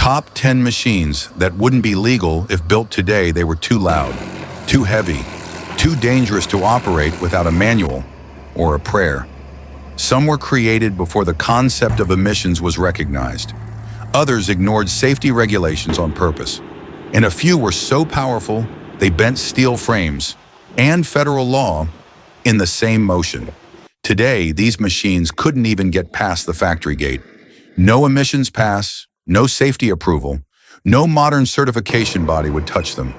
Top 10 machines that wouldn't be legal if built today. They were too loud, too heavy, too dangerous to operate without a manual or a prayer. Some were created before the concept of emissions was recognized. Others ignored safety regulations on purpose. And a few were so powerful, they bent steel frames and federal law in the same motion. Today, these machines couldn't even get past the factory gate. No emissions pass, no safety approval, no modern certification body would touch them.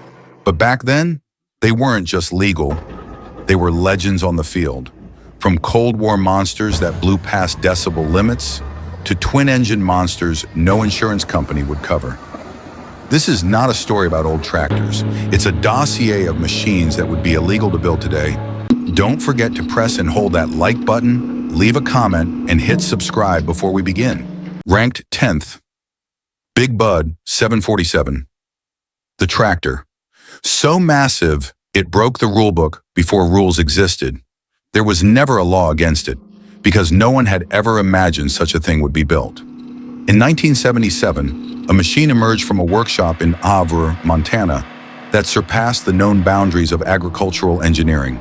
But back then, they weren't just legal, they were legends on the field. From Cold War monsters that blew past decibel limits to twin-engine monsters no insurance company would cover. This is not a story about old tractors. It's a dossier of machines that would be illegal to build today. Don't forget to press and hold that like button, leave a comment, and hit subscribe before we begin. Ranked 10th, Big Bud 747. The tractor. So massive, it broke the rulebook before rules existed. There was never a law against it, because no one had ever imagined such a thing would be built. In 1977, a machine emerged from a workshop in Havre, Montana, that surpassed the known boundaries of agricultural engineering.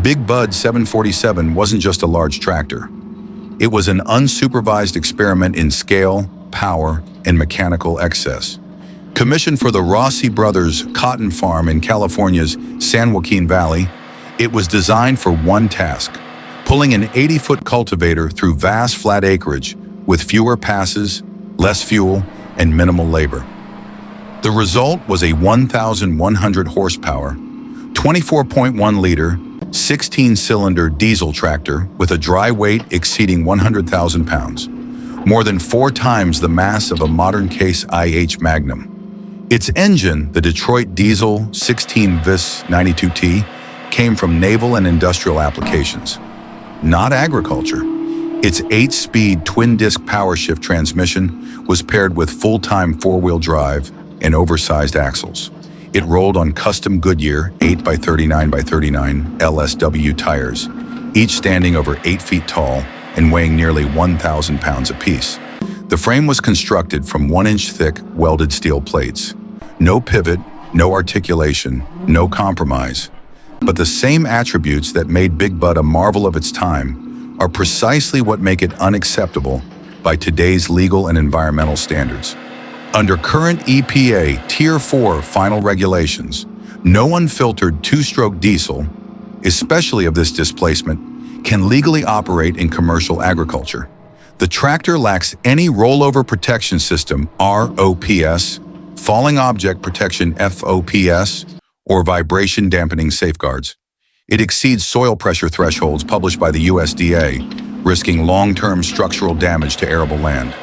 Big Bud 747 wasn't just a large tractor. It was an unsupervised experiment in scale, power, and mechanical excess. Commissioned for the Rossi Brothers cotton farm in California's San Joaquin Valley, it was designed for one task: pulling an 80-foot cultivator through vast flat acreage with fewer passes, less fuel, and minimal labor. The result was a 1,100 horsepower, 24.1-liter, 16-cylinder diesel tractor with a dry weight exceeding 100,000 pounds, more than 4 times the mass of a modern Case IH Magnum. Its engine, the Detroit Diesel 16 VIS 92T, came from naval and industrial applications, not agriculture. Its 8-speed twin-disc power-shift transmission was paired with full-time 4-wheel drive and oversized axles. It rolled on custom Goodyear 8x39x39 LSW tires, each standing over 8 feet tall and weighing nearly 1,000 pounds apiece. The frame was constructed from 1-inch thick welded steel plates. No pivot, no articulation, no compromise. But the same attributes that made Big Bud a marvel of its time are precisely what make it unacceptable by today's legal and environmental standards. Under current EPA Tier 4 final regulations, no unfiltered 2-stroke diesel, especially of this displacement, can legally operate in commercial agriculture. The tractor lacks any rollover protection system ROPS, falling object protection FOPS, or vibration dampening safeguards. It exceeds soil pressure thresholds published by the USDA, risking long-term structural damage to arable land.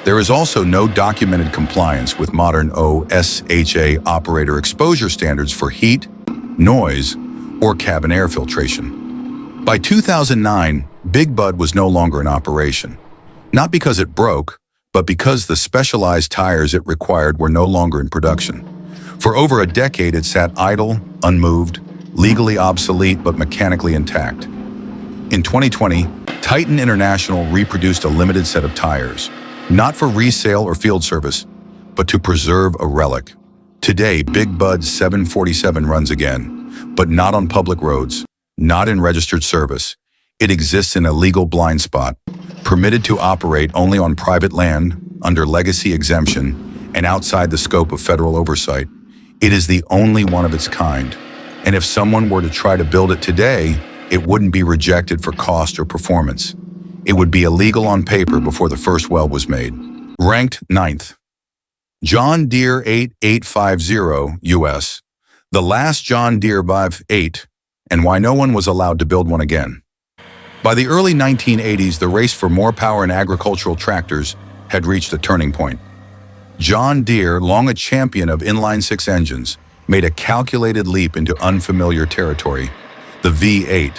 There is also no documented compliance with modern OSHA operator exposure standards for heat, noise, or cabin air filtration. By 2009, Big Bud was no longer in operation, not because it broke, but because the specialized tires it required were no longer in production. For over a decade, it sat idle, unmoved, legally obsolete but mechanically intact. In 2020, Titan International reproduced a limited set of tires, not for resale or field service, but to preserve a relic. Today, Big Bud 747 runs again, but not on public roads, not in registered service. It exists in a legal blind spot, permitted to operate only on private land, under legacy exemption, and outside the scope of federal oversight. It is the only one of its kind, and if someone were to try to build it today, it wouldn't be rejected for cost or performance. It would be illegal on paper before the first well was made. Ranked 9th. John Deere 8850 US, the last John Deere 5.8, and why no one was allowed to build one again. By the early 1980s, the race for more power in agricultural tractors had reached a turning point. John Deere, long a champion of inline-6 engines, made a calculated leap into unfamiliar territory, the V8.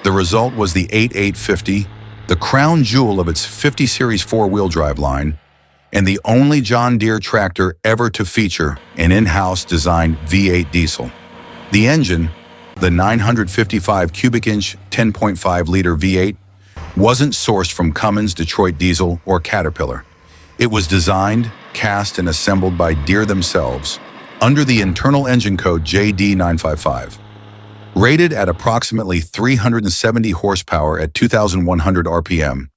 The result was the 8850, the crown jewel of its 50 Series 4-wheel drive line, and the only John Deere tractor ever to feature an in-house designed V8 diesel. The engine, the 955 cubic inch 10.5-liter V8, wasn't sourced from Cummins, Detroit Diesel, or Caterpillar. It was designed, cast, and assembled by Deere themselves under the internal engine code JD955. Rated at approximately 370 horsepower at 2,100 RPM,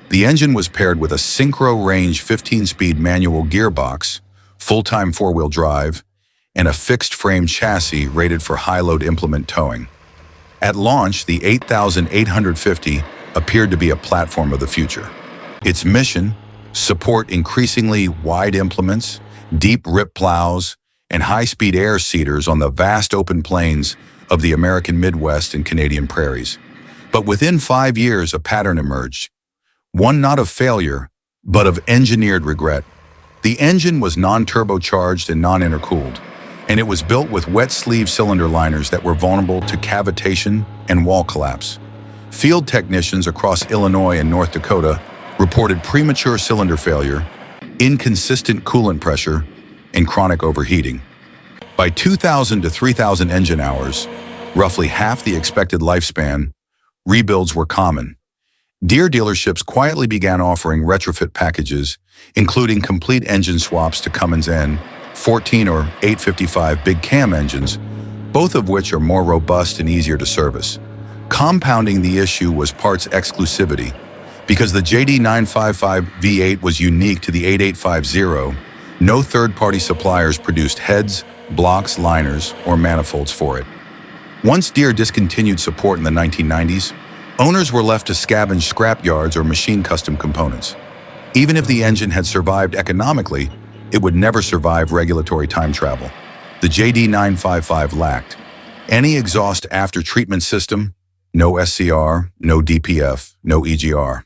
the engine was paired with a synchro-range 15-speed manual gearbox, full-time four-wheel drive, and a fixed-frame chassis rated for high-load implement towing. At launch, the 8850 appeared to be a platform of the future. Its mission: support increasingly wide implements, deep rip plows, and high-speed air seeders on the vast open plains of the American Midwest and Canadian prairies. But within 5 years, a pattern emerged. One not of failure, but of engineered regret. The engine was non-turbocharged and non-intercooled, and it was built with wet sleeve cylinder liners that were vulnerable to cavitation and wall collapse. Field technicians across Illinois and North Dakota reported premature cylinder failure, inconsistent coolant pressure, and chronic overheating. By 2,000 to 3,000 engine hours, roughly half the expected lifespan, rebuilds were common. Deere dealerships quietly began offering retrofit packages, including complete engine swaps to Cummins N14 or 855 big cam engines, both of which are more robust and easier to service. Compounding the issue was parts exclusivity. Because the JD955 V8 was unique to the 8850, no third-party suppliers produced heads, blocks, liners, or manifolds for it. Once Deere discontinued support in the 1990s, owners were left to scavenge scrap yards or machine custom components. Even if the engine had survived economically, it would never survive regulatory time travel. The JD955 lacked any exhaust after-treatment system, no SCR, no DPF, no EGR.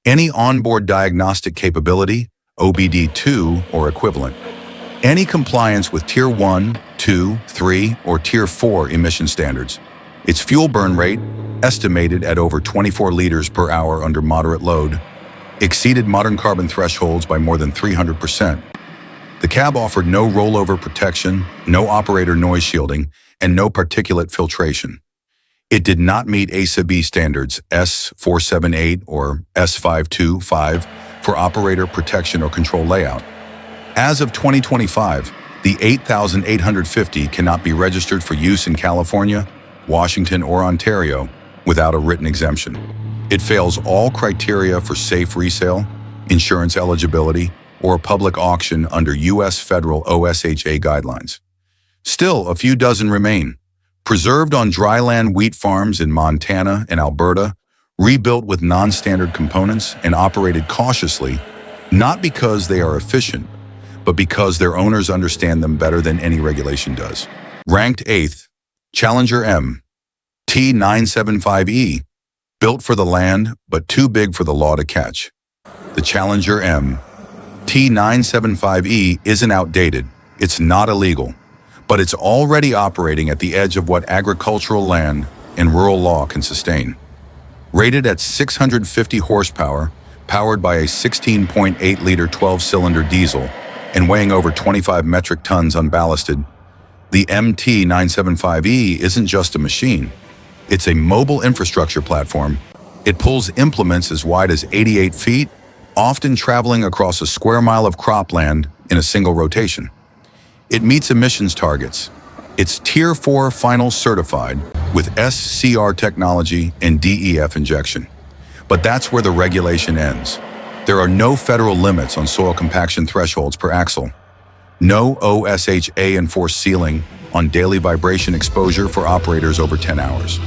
Any onboard diagnostic capability, OBD2 or equivalent. Any compliance with Tier 1, 2, 3, or Tier 4 emission standards. Its fuel burn rate, estimated at over 24 liters per hour under moderate load, exceeded modern carbon thresholds by more than 300%. The cab offered no rollover protection, no operator noise shielding, and no particulate filtration. It did not meet ASA-B standards S478 or S525 for operator protection or control layout. As of 2025, the 8850 cannot be registered for use in California, Washington, or Ontario without a written exemption. It fails all criteria for safe resale, insurance eligibility, or public auction under U.S. federal OSHA guidelines. Still, a few dozen remain. Preserved on dryland wheat farms in Montana and Alberta, rebuilt with non-standard components and operated cautiously, not because they are efficient, but because their owners understand them better than any regulation does. Ranked 8th, Challenger M, T975E, built for the land, but too big for the law to catch. The Challenger M, T975E isn't outdated, it's not illegal, but it's already operating at the edge of what agricultural land and rural law can sustain. Rated at 650 horsepower, powered by a 16.8-liter 12-cylinder diesel, and weighing over 25 metric tons unballasted, the MT975E isn't just a machine. It's a mobile infrastructure platform. It pulls implements as wide as 88 feet, often traveling across a square mile of cropland in a single rotation. It meets emissions targets. It's Tier 4 final certified with SCR technology and DEF injection. But that's where the regulation ends. There are no federal limits on soil compaction thresholds per axle. No OSHA-enforced ceiling on daily vibration exposure for operators over 10 hours.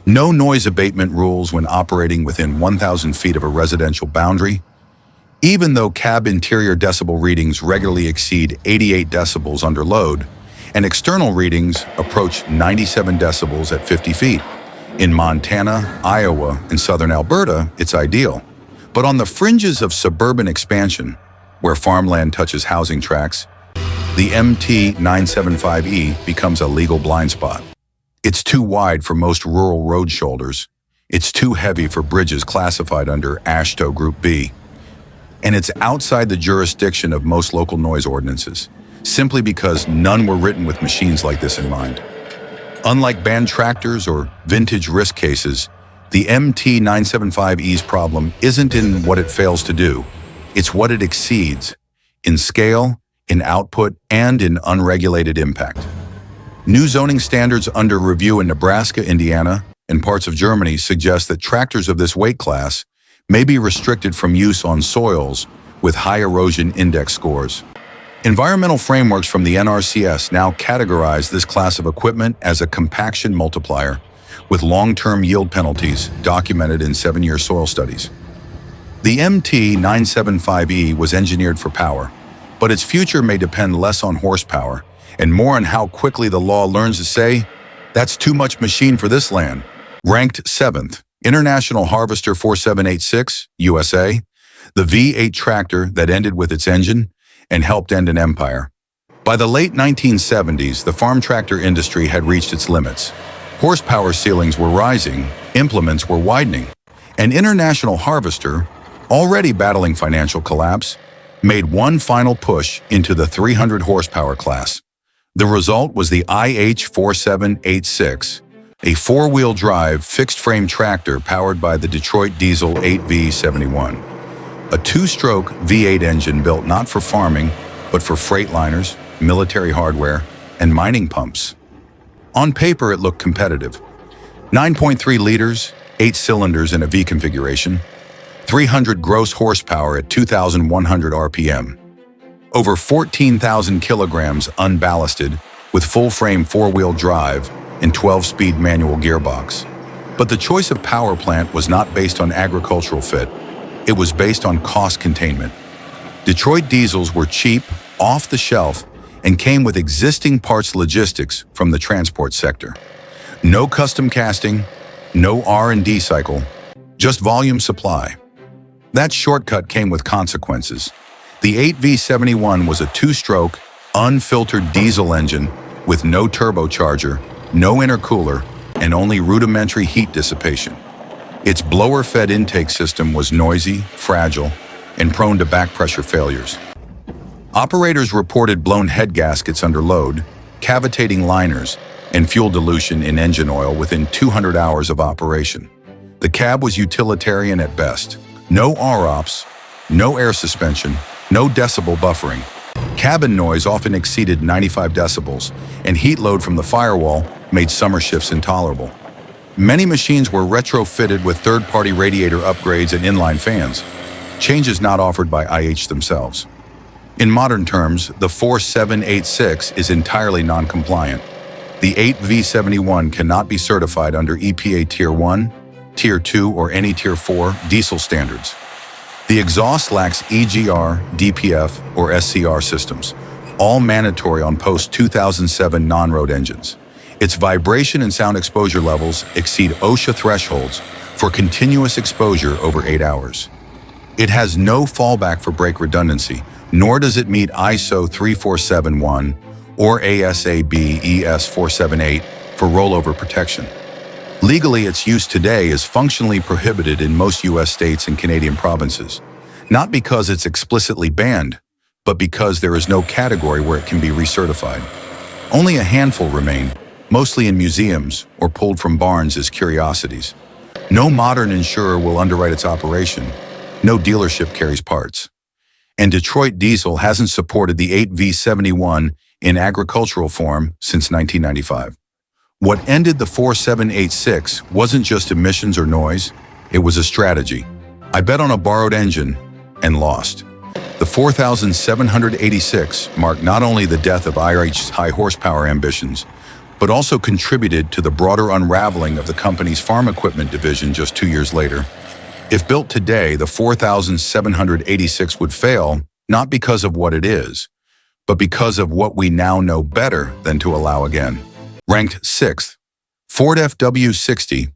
No noise abatement rules when operating within 1,000 feet of a residential boundary. Even though cab interior decibel readings regularly exceed 88 decibels under load, and external readings approach 97 decibels at 50 feet. In Montana, Iowa, and southern Alberta, it's ideal. But on the fringes of suburban expansion, where farmland touches housing tracts, the MT975E becomes a legal blind spot. It's too wide for most rural road shoulders. It's too heavy for bridges classified under AASHTO Group B. And it's outside the jurisdiction of most local noise ordinances, simply because none were written with machines like this in mind. Unlike banned tractors or vintage risk cases, the MT975E's problem isn't in what it fails to do, it's what it exceeds. in scale, in output, and in unregulated impact. New zoning standards under review in Nebraska, Indiana, and parts of Germany suggest that tractors of this weight class may be restricted from use on soils with high erosion index scores. Environmental frameworks from the NRCS now categorize this class of equipment as a compaction multiplier, with long-term yield penalties documented in 7-year soil studies. The MT975E was engineered for power, but its future may depend less on horsepower and more on how quickly the law learns to say, "That's too much machine for this land." Ranked 7th, International Harvester 4786, USA, the V8 tractor that ended with its engine and helped end an empire. By the late 1970s, the farm tractor industry had reached its limits. Horsepower ceilings were rising, implements were widening, and International Harvester, already battling financial collapse, made one final push into the 300 horsepower class. The result was the IH4786, a four-wheel drive, fixed-frame tractor powered by the Detroit Diesel 8V71. A two-stroke V8 engine built not for farming, but for freightliners, military hardware, and mining pumps. On paper, it looked competitive. 9.3 liters, 8 cylinders in a V configuration, 300 gross horsepower at 2,100 RPM. Over 14,000 kilograms unballasted with full-frame four-wheel drive and 12-speed manual gearbox. But the choice of power plant was not based on agricultural fit. It was based on cost containment. Detroit diesels were cheap, off the shelf, and came with existing parts logistics from the transport sector. No custom casting, no R&D cycle, just volume supply. That shortcut came with consequences. The 8V71 was a two-stroke, unfiltered diesel engine with no turbocharger, no intercooler, and only rudimentary heat dissipation. Its blower-fed intake system was noisy, fragile, and prone to back pressure failures. Operators reported blown head gaskets under load, cavitating liners, and fuel dilution in engine oil within 200 hours of operation. The cab was utilitarian at best. No ROPS, no air suspension, no decibel buffering. Cabin noise often exceeded 95 decibels, and heat load from the firewall made summer shifts intolerable. Many machines were retrofitted with third-party radiator upgrades and inline fans, changes not offered by IH themselves. In modern terms, the 4786 is entirely non-compliant. The 8V71 cannot be certified under EPA Tier 1, Tier 2, or any Tier 4 diesel standards. The exhaust lacks EGR, DPF, or SCR systems, all mandatory on post-2007 non-road engines. Its vibration and sound exposure levels exceed OSHA thresholds for continuous exposure over 8 hours. It has no fallback for brake redundancy, nor does it meet ISO 3471 or ASAB ES 478 for rollover protection. Legally, its use today is functionally prohibited in most U.S. states and Canadian provinces, not because it's explicitly banned, but because there is no category where it can be recertified. Only a handful remain, mostly in museums or pulled from barns as curiosities. No modern insurer will underwrite its operation. No dealership carries parts. And Detroit Diesel hasn't supported the 8V71 in agricultural form since 1995. What ended the 4786 wasn't just emissions or noise, it was a strategy. I bet on a borrowed engine and lost. The 4786 marked not only the death of IH's high horsepower ambitions, but also contributed to the broader unraveling of the company's farm equipment division just 2 years later. If built today, the 4786 would fail, not because of what it is, but because of what we now know better than to allow again. Ranked 6th, Ford FW60.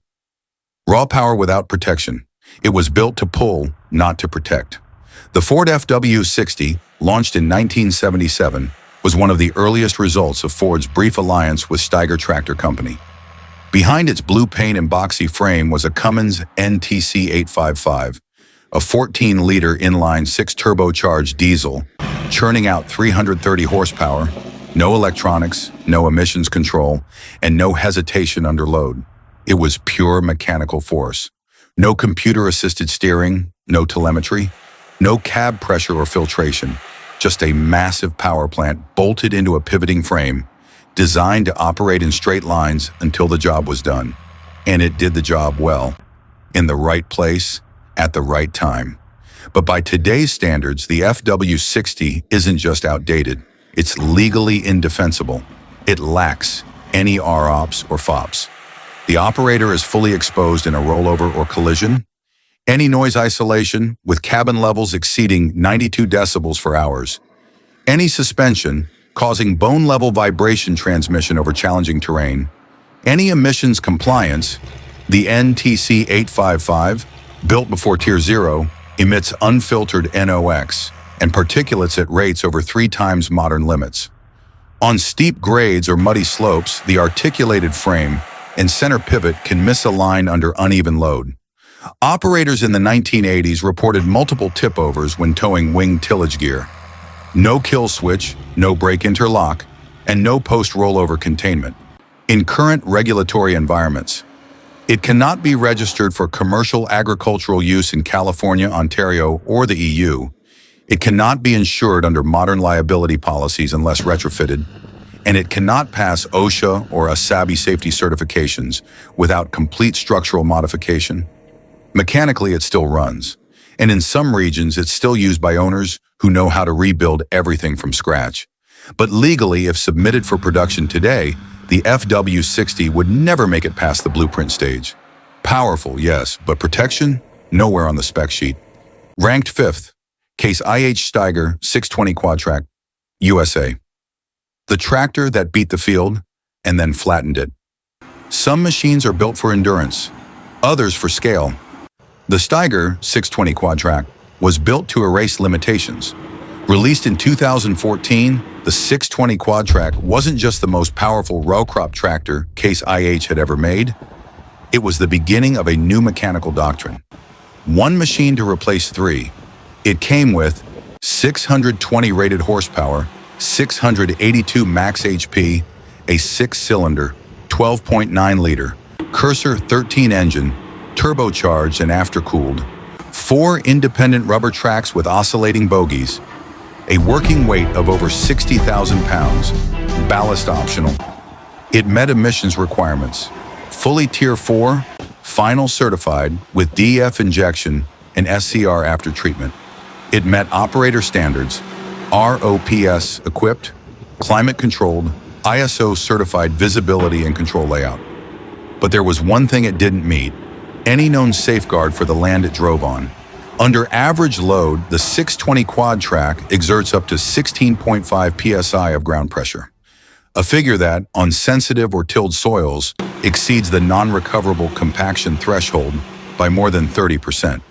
Raw power without protection. It was built to pull, not to protect. The Ford FW60, launched in 1977, was one of the earliest results of Ford's brief alliance with Steiger Tractor Company. Behind its blue paint and boxy frame was a Cummins NTC 855, a 14-liter inline 6-turbocharged diesel, churning out 330 horsepower, no electronics, no emissions control, and no hesitation under load. It was pure mechanical force. No computer-assisted steering, no telemetry, no cab pressure or filtration, just a massive power plant bolted into a pivoting frame, designed to operate in straight lines until the job was done. And it did the job well, in the right place, at the right time. But by today's standards, the FW60 isn't just outdated, it's legally indefensible. It lacks any ROPS or FOPS. The operator is fully exposed in a rollover or collision, any noise isolation with cabin levels exceeding 92 decibels for hours, any suspension causing bone-level vibration transmission over challenging terrain, any emissions compliance. The NTC 855, built before Tier 0, emits unfiltered NOx and particulates at rates over 3 times modern limits. On steep grades or muddy slopes, the articulated frame and center pivot can misalign under uneven load. Operators in the 1980s reported multiple tip-overs when towing wing tillage gear. No kill switch, no brake interlock, and no post-rollover containment. In current regulatory environments, it cannot be registered for commercial agricultural use in California, Ontario, or the EU. It cannot be insured under modern liability policies unless retrofitted, and it cannot pass OSHA or ASABI safety certifications without complete structural modification. Mechanically, it still runs, and in some regions, it's still used by owners who know how to rebuild everything from scratch. But legally, if submitted for production today, the FW60 would never make it past the blueprint stage. Powerful, yes, but protection? Nowhere on the spec sheet. Ranked 5th, case IH Steiger 620 Quadtrac, USA. The tractor that beat the field and then flattened it. Some machines are built for endurance, others for scale. The Steiger 620 Quadtrac was built to erase limitations. Released in 2014, the 620 Quadtrac wasn't just the most powerful row crop tractor Case IH had ever made. It was the beginning of a new mechanical doctrine. One machine to replace 3. It came with 620 rated horsepower, 682 max HP, a 6-cylinder, 12.9-liter, Cursor 13 engine, turbocharged and aftercooled, 4 independent rubber tracks with oscillating bogies, a working weight of over 60,000 pounds, ballast optional. It met emissions requirements, fully Tier 4, final certified with DEF injection and SCR after treatment. It met operator standards, ROPS equipped, climate controlled, ISO certified visibility and control layout. But there was one thing it didn't meet, any known safeguard for the land it drove on. Under average load, the 620 Quadtrac exerts up to 16.5 psi of ground pressure, a figure that, on sensitive or tilled soils, exceeds the non-recoverable compaction threshold by more than 30%.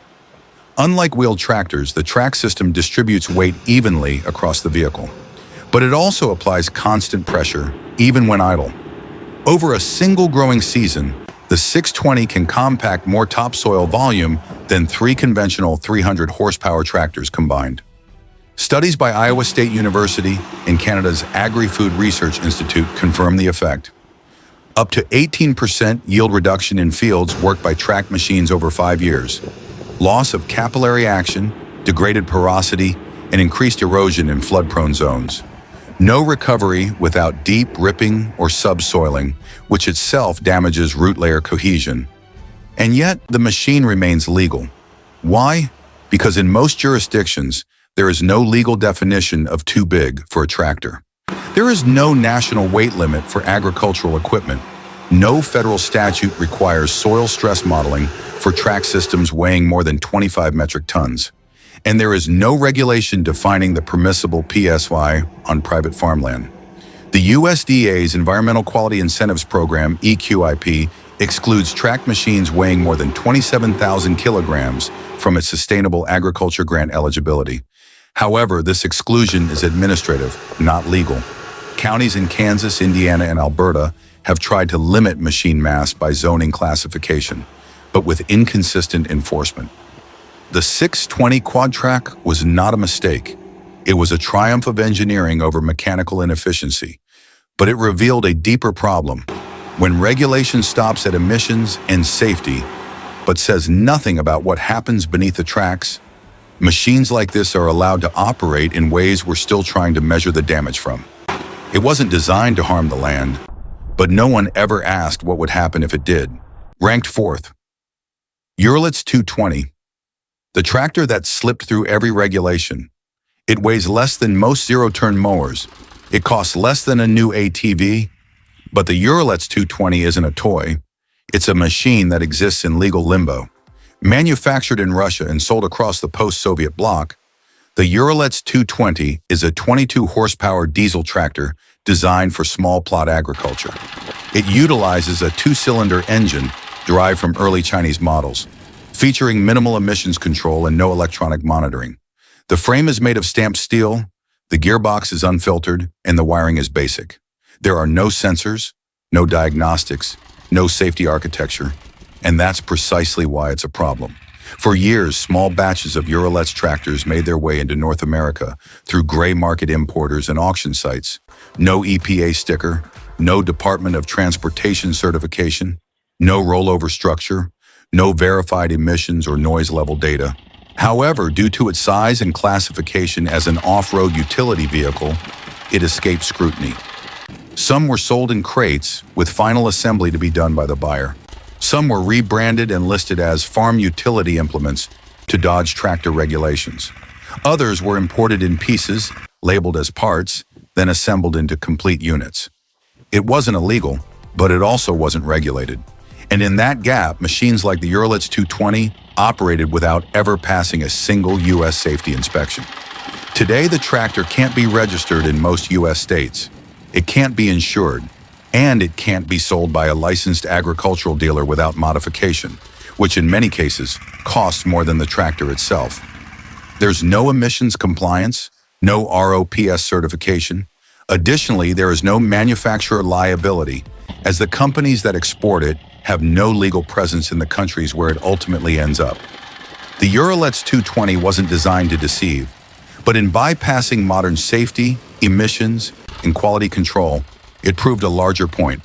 Unlike wheeled tractors, the track system distributes weight evenly across the vehicle, but it also applies constant pressure, even when idle. Over a single growing season, the 620 can compact more topsoil volume than 3 conventional 300 horsepower tractors combined. Studies by Iowa State University and Canada's Agri-Food Research Institute confirm the effect. Up to 18% yield reduction in fields worked by track machines over 5 years. Loss of capillary action, degraded porosity, and increased erosion in flood-prone zones. No recovery without deep ripping or subsoiling, which itself damages root layer cohesion. And yet, the machine remains legal. Why? Because in most jurisdictions, there is no legal definition of too big for a tractor. There is no national weight limit for agricultural equipment. No federal statute requires soil stress modeling for track systems weighing more than 25 metric tons. And there is no regulation defining the permissible PSY on private farmland. The USDA's Environmental Quality Incentives Program, EQIP, excludes track machines weighing more than 27,000 kilograms from its Sustainable Agriculture Grant eligibility. However, this exclusion is administrative, not legal. Counties in Kansas, Indiana, and Alberta have tried to limit machine mass by zoning classification, but with inconsistent enforcement. The 620 Quadtrac was not a mistake. It was a triumph of engineering over mechanical inefficiency, but it revealed a deeper problem. When regulation stops at emissions and safety, but says nothing about what happens beneath the tracks, Machines like this are allowed to operate in ways we're still trying to measure the damage from. It wasn't designed to harm the land, but no one ever asked what would happen if it did. Ranked fourth, Uralets 220, the tractor that slipped through every regulation. It weighs less than most zero-turn mowers. It costs less than a new ATV, but the Uralets 220 isn't a toy. It's a machine that exists in legal limbo. Manufactured in Russia and sold across the post-Soviet bloc, the Uralets 220 is a 22-horsepower diesel tractor designed for small plot agriculture. It utilizes a two-cylinder engine derived from early Chinese models, featuring minimal emissions control and no electronic monitoring. The frame is made of stamped steel, the gearbox is unfiltered, and the wiring is basic. There are no sensors, no diagnostics, no safety architecture, and that's precisely why it's a problem. For years, small batches of Uralets tractors made their way into North America through gray market importers and auction sites. No EPA sticker, no Department of Transportation certification, no rollover structure, no verified emissions or noise level data. However, due to its size and classification as an off-road utility vehicle, it escaped scrutiny. Some were sold in crates with final assembly to be done by the buyer. Some were rebranded and listed as farm utility implements to dodge tractor regulations. Others were imported in pieces, labeled as parts, then assembled into complete units. It wasn't illegal, but it also wasn't regulated. And in that gap, machines like the Uralets 220 operated without ever passing a single U.S. safety inspection. Today, the tractor can't be registered in most U.S. states. It can't be insured, and it can't be sold by a licensed agricultural dealer without modification, which in many cases costs more than the tractor itself. There's no emissions compliance, no ROPS certification. Additionally, there is no manufacturer liability, as the companies that export it have no legal presence in the countries where it ultimately ends up. The Uralets 220 wasn't designed to deceive, but in bypassing modern safety, emissions, and quality control, it proved a larger point.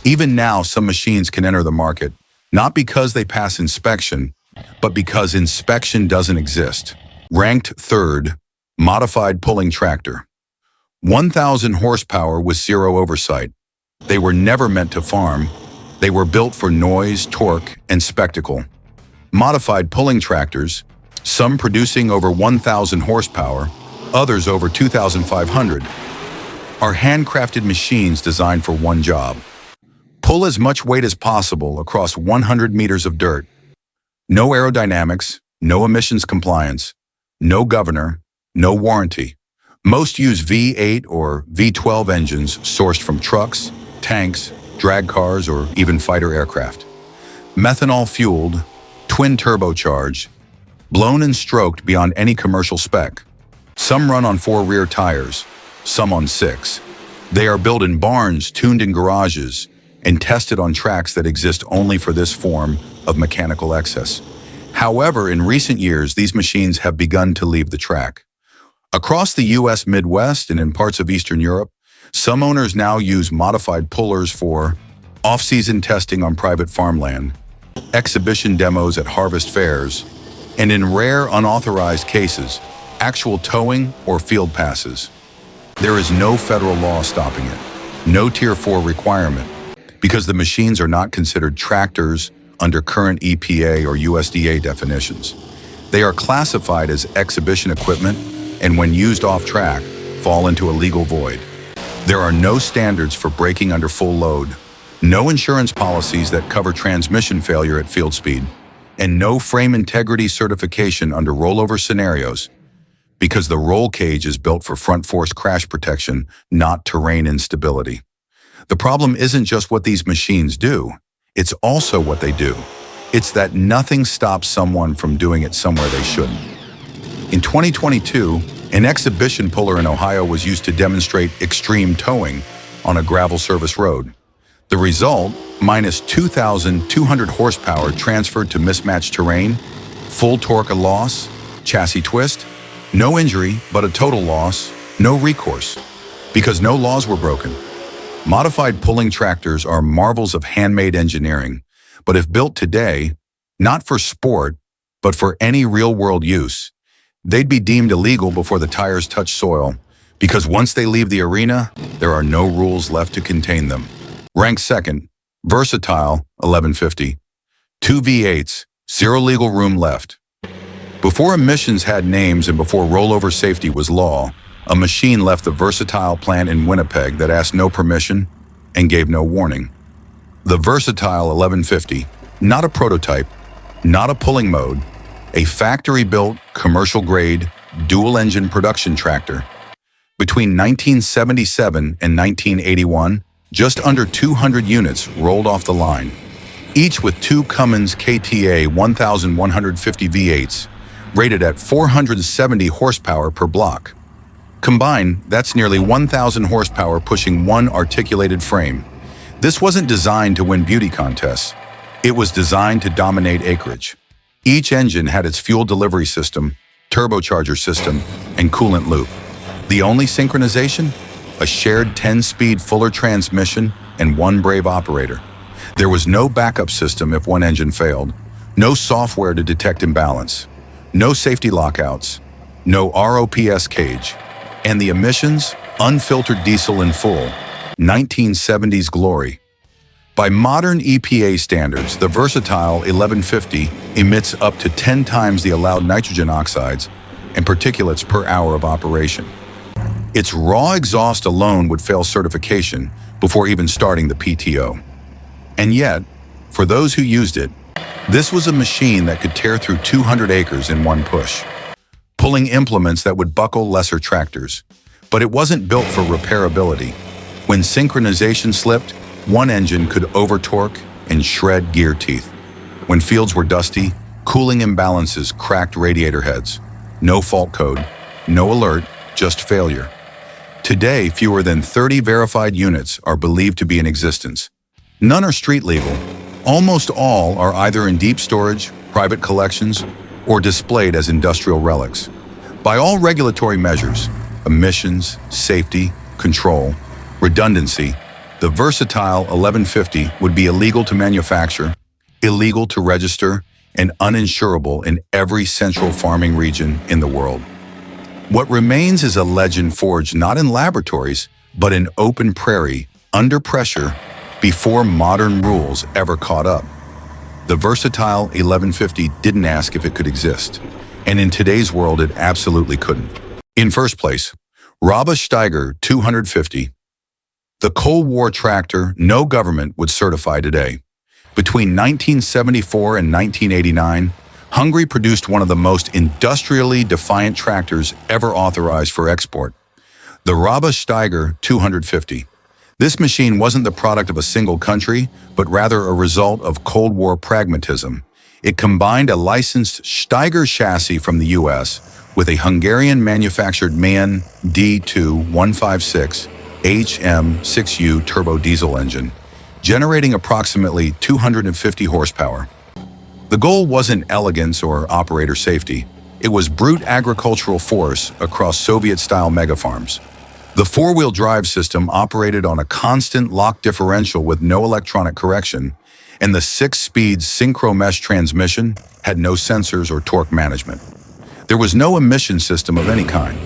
Even now, some machines can enter the market, not because they pass inspection, but because inspection doesn't exist. Ranked third, modified pulling tractor. 1,000 horsepower with zero oversight. They were never meant to farm. They were built for noise, torque, and spectacle. Modified pulling tractors, some producing over 1,000 horsepower, others over 2,500, are handcrafted machines designed for one job. Pull as much weight as possible across 100 meters of dirt. No aerodynamics, no emissions compliance, no governor, no warranty. Most use V8 or V12 engines sourced from trucks, tanks, drag cars, or even fighter aircraft. Methanol-fueled, twin-turbocharged, blown and stroked beyond any commercial spec. Some run on 4 rear tires, some on 6. They are built in barns, tuned in garages, and tested on tracks that exist only for this form of mechanical excess. However, in recent years, these machines have begun to leave the track. Across the U.S. Midwest and in parts of Eastern Europe, some owners now use modified pullers for off-season testing on private farmland, exhibition demos at harvest fairs, and in rare unauthorized cases, actual towing or field passes. There is no federal law stopping it, no Tier 4 requirement, because the machines are not considered tractors under current EPA or USDA definitions. They are classified as exhibition equipment and when used off-track, fall into a legal void. There are no standards for braking under full load, no insurance policies that cover transmission failure at field speed, and no frame integrity certification under rollover scenarios, because the roll cage is built for front force crash protection, not terrain instability. The problem isn't just what these machines do, it's also what they do. It's that nothing stops someone from doing it somewhere they shouldn't. In 2022, an exhibition puller in Ohio was used to demonstrate extreme towing on a gravel service road. The result, minus 2,200 horsepower transferred to mismatched terrain, full torque a loss, chassis twist, no injury, but a total loss, no recourse, because no laws were broken. Modified pulling tractors are marvels of handmade engineering, but if built today, not for sport, but for any real-world use, They'd be deemed illegal before the tires touch soil, because once they leave the arena, there are no rules left to contain them. Ranked second, Versatile, 1150. 2 V8s, zero legal room left. Before emissions had names and before rollover safety was law, a machine left the Versatile plant in Winnipeg that asked no permission and gave no warning. The Versatile 1150, not a prototype, not a pulling mode, a factory-built, commercial-grade, dual-engine production tractor. Between 1977 and 1981, just under 200 units rolled off the line, each with two Cummins KTA 1150 V8s, rated at 470 horsepower per block. Combined, that's nearly 1,000 horsepower pushing one articulated frame. This wasn't designed to win beauty contests. It was designed to dominate acreage. Each engine had its fuel delivery system, turbocharger system, and coolant loop. The only synchronization? A shared 10-speed Fuller transmission and one brave operator. There was no backup system if one engine failed, no software to detect imbalance, no safety lockouts, no ROPS cage, and the emissions, unfiltered diesel in full, 1970s glory. By modern EPA standards, the Versatile 1150 emits up to 10 times the allowed nitrogen oxides and particulates per hour of operation. Its raw exhaust alone would fail certification before even starting the PTO. And yet, for those who used it, this was a machine that could tear through 200 acres in one push, pulling implements that would buckle lesser tractors. But it wasn't built for repairability. When synchronization slipped, one engine could over-torque and shred gear teeth. When fields were dusty, cooling imbalances cracked radiator heads. No fault code, no alert, just failure. Today, fewer than 30 verified units are believed to be in existence. None are street legal. Almost all are either in deep storage, private collections, or displayed as industrial relics. By all regulatory measures, emissions, safety, control, redundancy, the Versatile 1150 would be illegal to manufacture, illegal to register, and uninsurable in every central farming region in the world. What remains is a legend forged not in laboratories, but in open prairie, under pressure, before modern rules ever caught up. The Versatile 1150 didn't ask if it could exist, and in today's world it absolutely couldn't. In first place, Rába Steiger 250, the Cold War tractor no government would certify today. Between 1974 and 1989, Hungary produced one of the most industrially defiant tractors ever authorized for export, the Rába Steiger 250. This machine wasn't the product of a single country, but rather a result of Cold War pragmatism. It combined a licensed Steiger chassis from the US with a Hungarian-manufactured MAN D2-156 HM6U turbo diesel engine, generating approximately 250 horsepower. The goal wasn't elegance or operator safety. It was brute agricultural force across Soviet-style megafarms. The four-wheel drive system operated on a constant lock differential with no electronic correction, and the 6-speed synchro mesh transmission had no sensors or torque management. There was no emission system of any kind.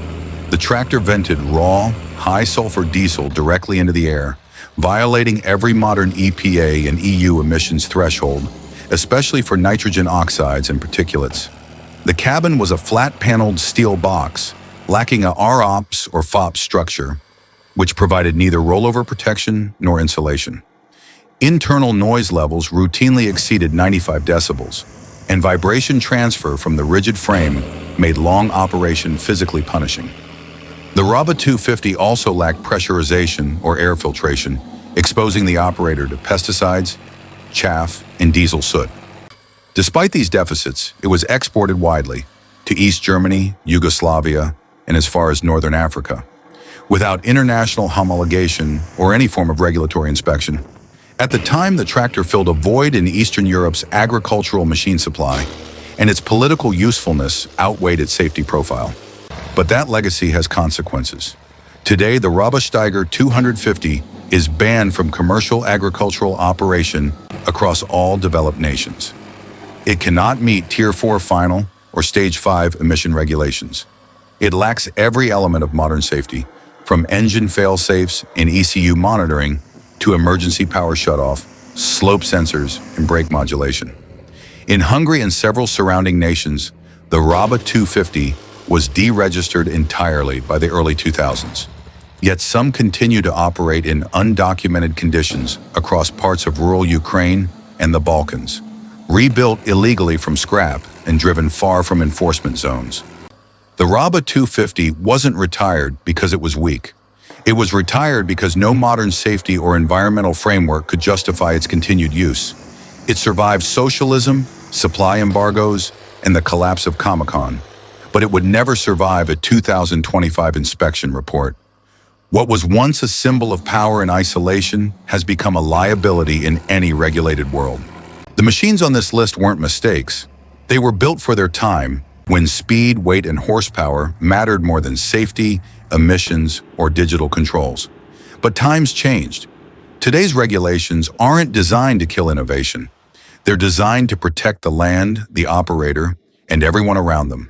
The tractor vented raw, high-sulfur diesel directly into the air, violating every modern EPA and EU emissions threshold, especially for nitrogen oxides and particulates. The cabin was a flat-paneled steel box, lacking a ROPS or FOPS structure, which provided neither rollover protection nor insulation. Internal noise levels routinely exceeded 95 decibels, and vibration transfer from the rigid frame made long operation physically punishing. The Rába 250 also lacked pressurization or air filtration, exposing the operator to pesticides, chaff, and diesel soot. Despite these deficits, it was exported widely to East Germany, Yugoslavia, and as far as Northern Africa, without international homologation or any form of regulatory inspection. At the time, the tractor filled a void in Eastern Europe's agricultural machine supply, and its political usefulness outweighed its safety profile. But that legacy has consequences. Today, the Rába Steiger 250 is banned from commercial agricultural operation across all developed nations. It cannot meet Tier 4 final or Stage 5 emission regulations. It lacks every element of modern safety, from engine fail-safes and ECU monitoring to emergency power shutoff, slope sensors, and brake modulation. In Hungary and several surrounding nations, the Rába 250 was deregistered entirely by the early 2000s. Yet some continue to operate in undocumented conditions across parts of rural Ukraine and the Balkans, rebuilt illegally from scrap and driven far from enforcement zones. The Rába 250 wasn't retired because it was weak. It was retired because no modern safety or environmental framework could justify its continued use. It survived socialism, supply embargoes, and the collapse of Comecon, but it would never survive a 2025 inspection report. What was once a symbol of power and isolation has become a liability in any regulated world. The machines on this list weren't mistakes. They were built for their time, when speed, weight, and horsepower mattered more than safety, emissions, or digital controls. But times changed. Today's regulations aren't designed to kill innovation. They're designed to protect the land, the operator, and everyone around them.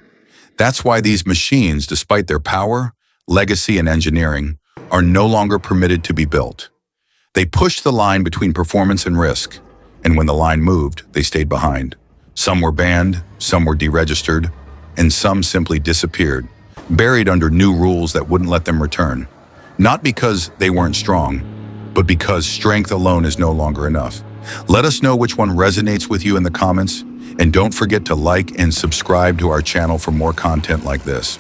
That's why these machines, despite their power, legacy, and engineering, are no longer permitted to be built. They pushed the line between performance and risk, and when the line moved, they stayed behind. Some were banned, some were deregistered, and some simply disappeared, buried under new rules that wouldn't let them return. Not because they weren't strong, but because strength alone is no longer enough. Let us know which one resonates with you in the comments, and don't forget to like and subscribe to our channel for more content like this.